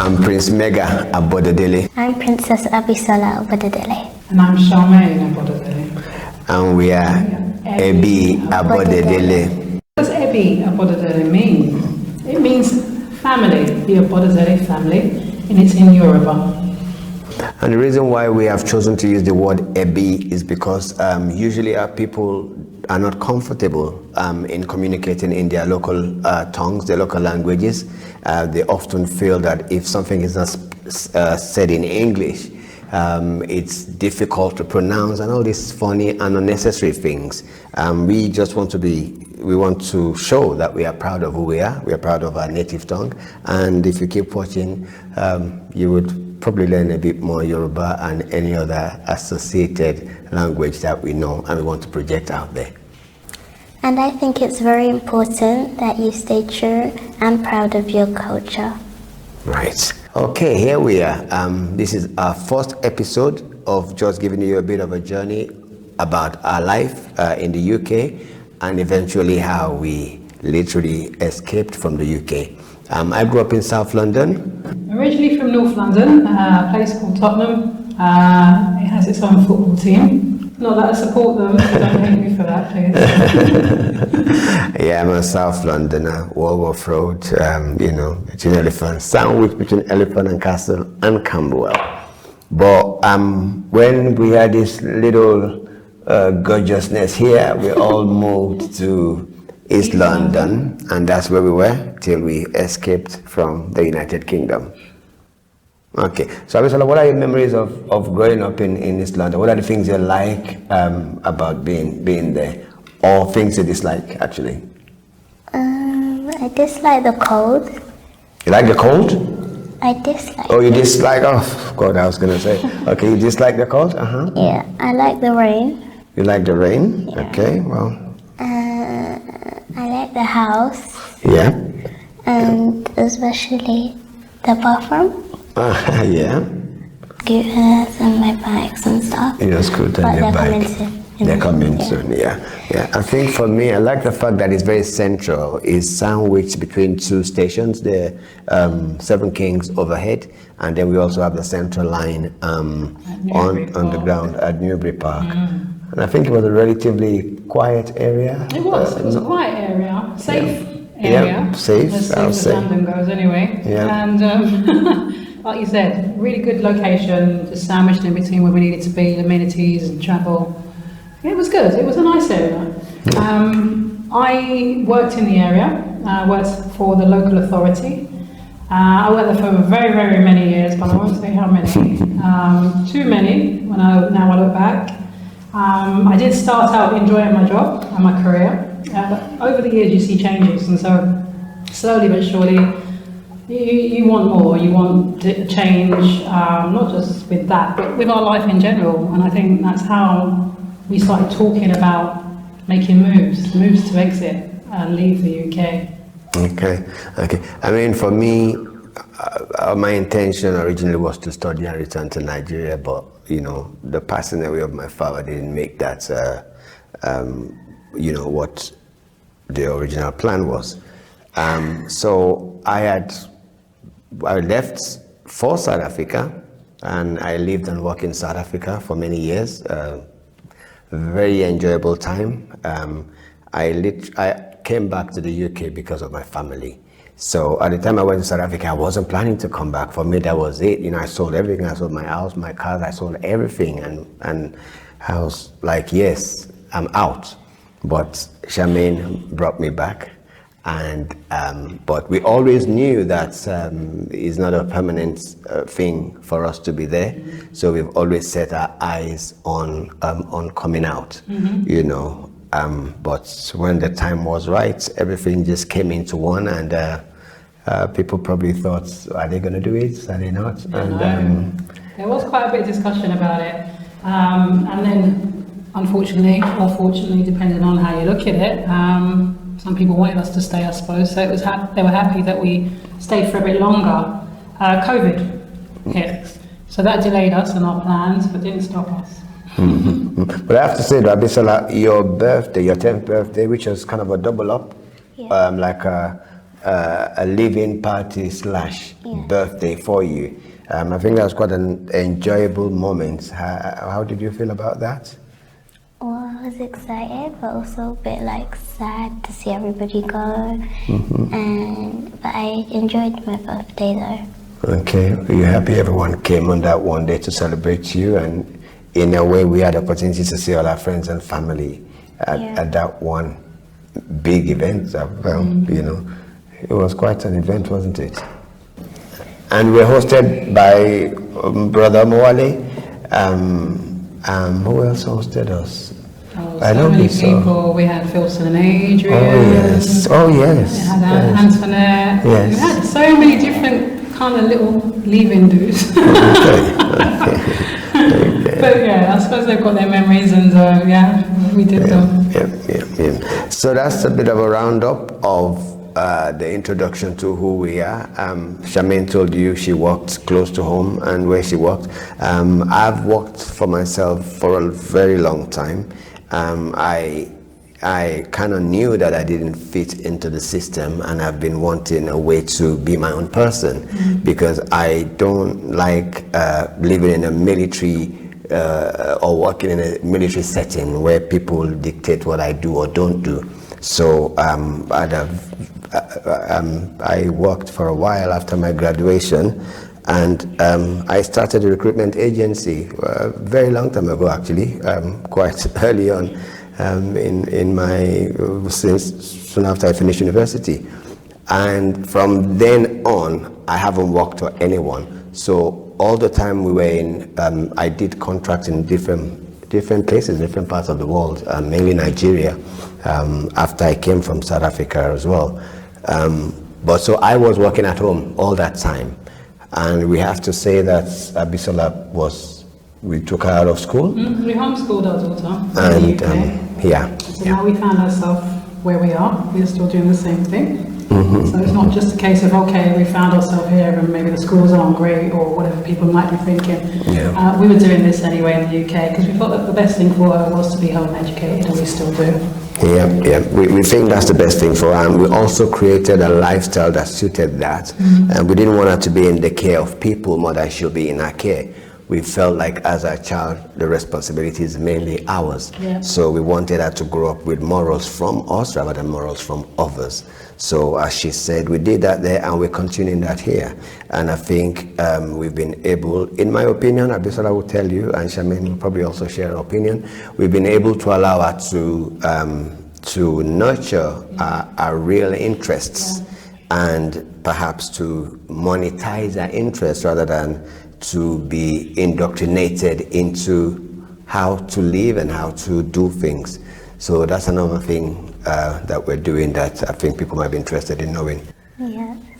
I'm Prince Mega Abodedele. I'm Princess Ebi Adele Abodedele. And I'm Charmaine Abodedele. And we are Ebi Abodedele. What does Ebi Abodedele mean? It means family, the Abodedele family, and it's in Yoruba. And the reason why we have chosen to use the word Ebi is because usually our people are not comfortable in communicating in their local tongues, their local languages. They often feel that if something is not said in English, it's difficult to pronounce and all these funny and unnecessary things. We just want to show that we are proud of who we are proud of our native tongue, and if you keep watching, you would probably learn a bit more Yoruba and any other associated language that we know and we want to project out there. And I think it's very important that you stay true and proud of your culture. Right. Okay, here we are. This is our first episode of just giving you a bit of a journey about our life in the UK and eventually how we literally escaped from the UK. I grew up in South London. Originally from North London, a place called Tottenham. It has its own football team. Not that I support them, so don't hate me for that, please. Yeah, I'm a South Londoner, Walworth Road, between Elephant, sandwich between Elephant and Castle and Camberwell. But when we had this little gorgeousness here, we all moved to East London, and that's where we were till we escaped from the United Kingdom. Okay, so Abisala, what are your memories of growing up in East London? What are the things you like about being there, or things you dislike actually? I dislike the cold. You like the cold? I dislike. Oh, you dislike? Oh God, I was gonna say. Okay, you dislike the cold? Yeah, I like the rain. You like the rain? Yeah. Okay, well. I like the house. Yeah. And especially the bathroom. Yeah. Scooters and my bikes and stuff. Your scooter and your bike. They're coming soon, yeah. I think for me, I like the fact that it's very central. It's sandwiched between two stations, the Seven Kings overhead, and then we also have the Central Line on the ground at Newbury Park. And I think it was a relatively quiet area. It was a quiet area, safe area. Yeah, safe, as London goes anyway. Yeah. And like you said, really good location, just sandwiched in between where we needed to be, amenities and travel. Yeah, it was good. It was a nice area. I worked in the area. I worked for the local authority. I worked there for very, very many years, but I won't say how many. Too many when I look back. I did start out enjoying my job and my career, but over the years you see changes, and so slowly but surely you want more, you want change, not just with that, but with our life in general. And I think that's how we started talking about making moves to exit and leave the UK. Okay. I mean, for me, my intention originally was to study and return to Nigeria, but the passing away of my father didn't make that, what the original plan was. So I left for South Africa, and I lived and worked in South Africa for many years. Very enjoyable time. I came back to the UK because of my family. So at the time I went to South Africa, I wasn't planning to come back. For me, that was it. I sold everything. I sold my house, my cars, I sold everything. And I was like, yes, I'm out. But Charmaine brought me back. And but we always knew that it's not a permanent thing for us to be there. So we've always set our eyes on coming out, but when the time was right, everything just came into one, and people probably thought, are they going to do it? Are they not? And there was quite a bit of discussion about it, and then unfortunately, or fortunately, depending on how you look at it, some people wanted us to stay, I suppose. So they were happy that we stayed for a bit longer. COVID hit, so that delayed us and our plans, but didn't stop us. But I have to say, Abisala, your birthday, your 10th birthday, which was kind of a double up, like a living party slash birthday for you. I think that was quite an enjoyable moment. How did you feel about that? Well, I was excited, but also a bit like sad to see everybody go. But I enjoyed my birthday though. Okay, are you happy everyone came on that one day to celebrate you? And in a way, we had the opportunity to see all our friends and family at that one big event. Well, you know, it was quite an event, wasn't it? And we're hosted by Brother Mwale. Who else hosted us? I so many people. We had Philson and Adrian. Oh yes. We had Antoinette. Yes. We had so many different kind of little leaving dues. But yeah, I suppose they've got their memories, and we did them. Yeah. So that's a bit of a roundup of the introduction to who we are. Charmaine told you she worked close to home and where she worked. I've worked for myself for a very long time. I kind of knew that I didn't fit into the system, and I've been wanting a way to be my own person, because I don't like living in a military or working in a military setting where people dictate what I do or don't do. So I worked for a while after my graduation, and I started a recruitment agency a very long time ago, actually, quite early on in my, soon after I finished university. And from then on, I haven't worked for anyone. So all the time we were in, I did contracts in different places, different parts of the world, mainly Nigeria, after I came from South Africa as well. But so I was working at home all that time. And we have to say that Abisola we took her out of school. We homeschooled our daughter and in the UK. So now we found ourselves where we are. We're still doing the same thing. So it's not just a case of, okay, we found ourselves here and maybe the schools aren't great or whatever people might be thinking. We were doing this anyway in the UK because we thought that the best thing for her was to be home educated, and we still do. We think that's the best thing for her, and we also created a lifestyle that suited that. And we didn't want her to be in the care of people more than she'll be in our care. We felt like as a child, the responsibility is mainly ours. So we wanted her to grow up with morals from us rather than morals from others. So as she said, we did that there, and we're continuing that here. And I think we've been able, in my opinion, Abisola will tell you, and Charmaine will probably also share her opinion, we've been able to allow her to nurture our real interests and perhaps to monetize our interests rather than to be indoctrinated into how to live and how to do things. So that's another thing that we're doing that I think people might be interested in knowing.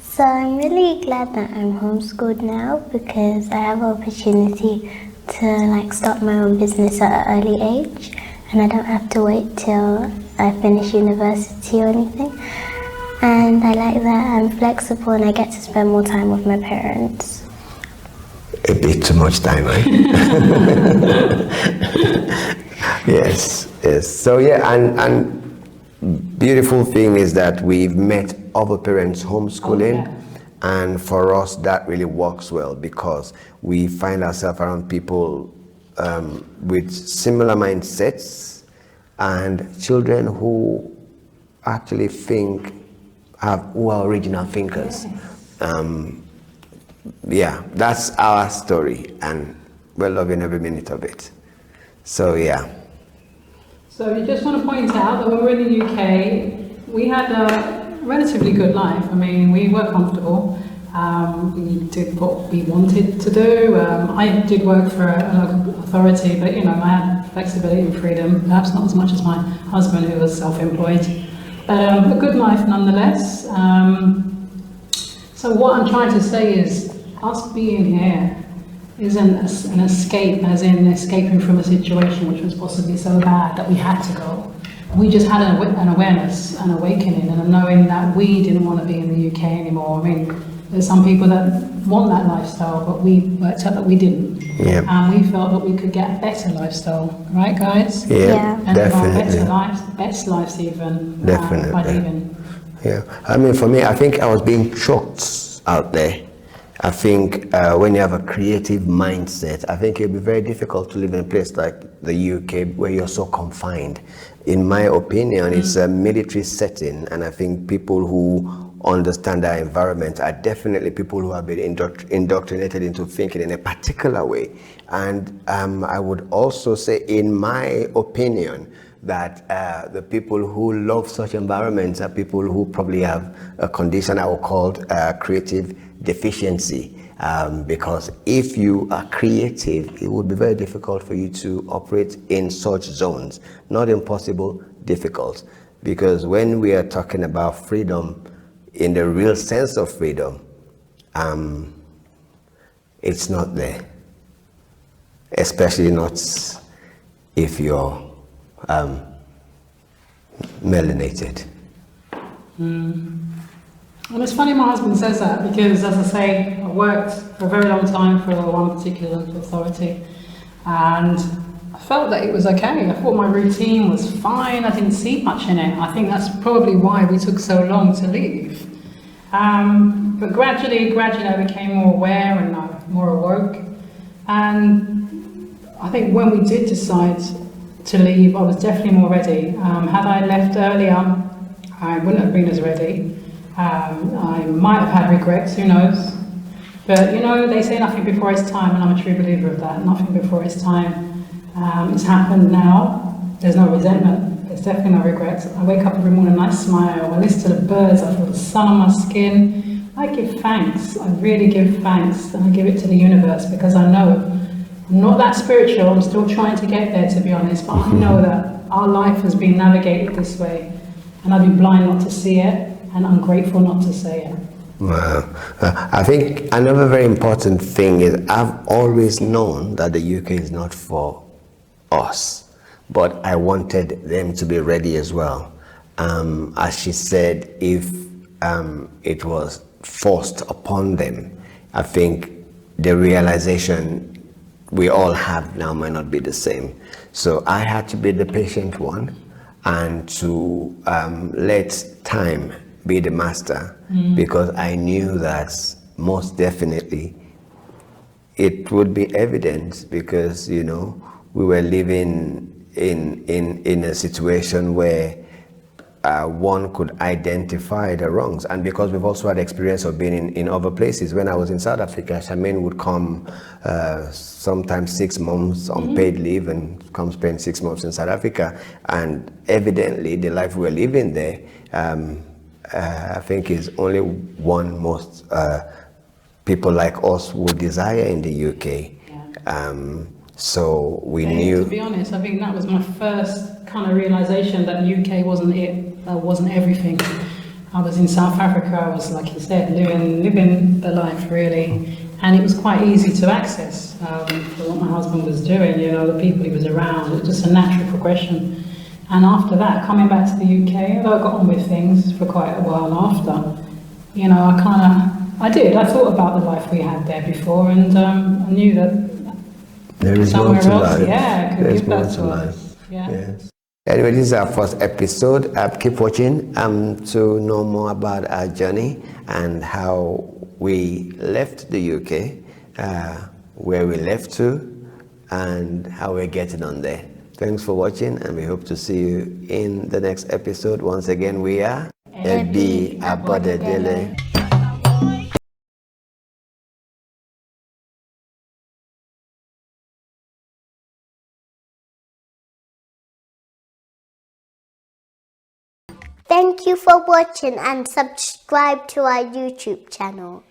So I'm really glad that I'm homeschooled now, because I have an opportunity to start my own business at an early age, and I don't have to wait till I finish university or anything. And I like that I'm flexible and I get to spend more time with my parents. A bit too much time, right? Yes. So and beautiful thing is that we've met other parents homeschooling, and for us that really works well because we find ourselves around people with similar mindsets and children who actually who are original thinkers. That's our story, and we're loving every minute of it. So So you just want to point out that when we were in the UK, we had a relatively good life. I mean, we were comfortable. We did what we wanted to do. I did work for a local authority, but I had flexibility and freedom, perhaps not as much as my husband, who was self-employed. But a good life nonetheless. So what I'm trying to say is, us being here isn't an escape, as in escaping from a situation which was possibly so bad that we had to go. We just had an awareness, an awakening, and a knowing that we didn't want to be in the UK anymore. I mean, there's some people that want that lifestyle, but we worked out that we didn't. And we felt that we could get a better lifestyle, right, guys? And definitely. Better lives, best lives even, by leaving. Yeah, I mean, for me, I think I was being choked out there. I think when you have a creative mindset, I think it'll be very difficult to live in a place like the UK where you're so confined. In my opinion, it's a military setting, and I think people who understand our environment are definitely people who have been indoctrinated into thinking in a particular way. And I would also say, in my opinion, that the people who love such environments are people who probably have a condition I will call creative deficiency. Because if you are creative, it would be very difficult for you to operate in such zones. Not impossible, difficult. Because when we are talking about freedom, in the real sense of freedom, it's not there. Especially not if you're melanated. And it's funny my husband says that, because as I say, I worked for a very long time for one particular local authority, and I felt that it was okay. I thought my routine was fine. I didn't see much in it. I think that's probably why we took so long to leave. But gradually I became more aware and more awoke. And I think when we did decide to leave, I was definitely more ready. Had I left earlier, I wouldn't have been as ready. I might have had regrets, who knows. But you know, they say nothing before its time, and I'm a true believer of that. Nothing before its time. It's happened now. There's no resentment. There's definitely no regrets. I wake up every morning and I smile. I listen to the birds. I feel the sun on my skin. I give thanks. I really give thanks, and I give it to the universe, because I know I'm not that spiritual. I'm still trying to get there, to be honest. But I know that our life has been navigated this way, and I'd be blind not to see it, and ungrateful not to say it. Wow. I think another very important thing is I've always known that the UK is not for us, but I wanted them to be ready as well. As she said, if it was forced upon them, I think the realization we all have now might not be the same. So I had to be the patient one, and to let time be the master, because I knew that most definitely it would be evident, because you know we were living in a situation where one could identify the wrongs, and because we've also had experience of being in other places. When I was in South Africa, Charmaine would come sometimes 6 months on paid leave and come spend 6 months in South Africa, and evidently the life we were living there, I think is only one most people like us would desire in the UK. So we knew. To be honest, I think that was my first kind of realization that UK wasn't it, that wasn't everything. I was in South Africa, I was, like you said, living the life really, and it was quite easy to access for what my husband was doing, you know, the people he was around. It was just a natural progression. And after that, coming back to the UK, although I got on with things for quite a while after, you know, I thought about the life we had there before, and I knew that there is somewhere more to else, life. yeah, could There's give more that to to life. us. Yeah. Yes. Anyway, this is our first episode. Keep watching to know more about our journey and how we left the UK, where we left to, and how we're getting on there. Thanks for watching, and we hope to see you in the next episode. Once again, we are Ebi Abodedele. Thank you for watching and subscribe to our YouTube channel.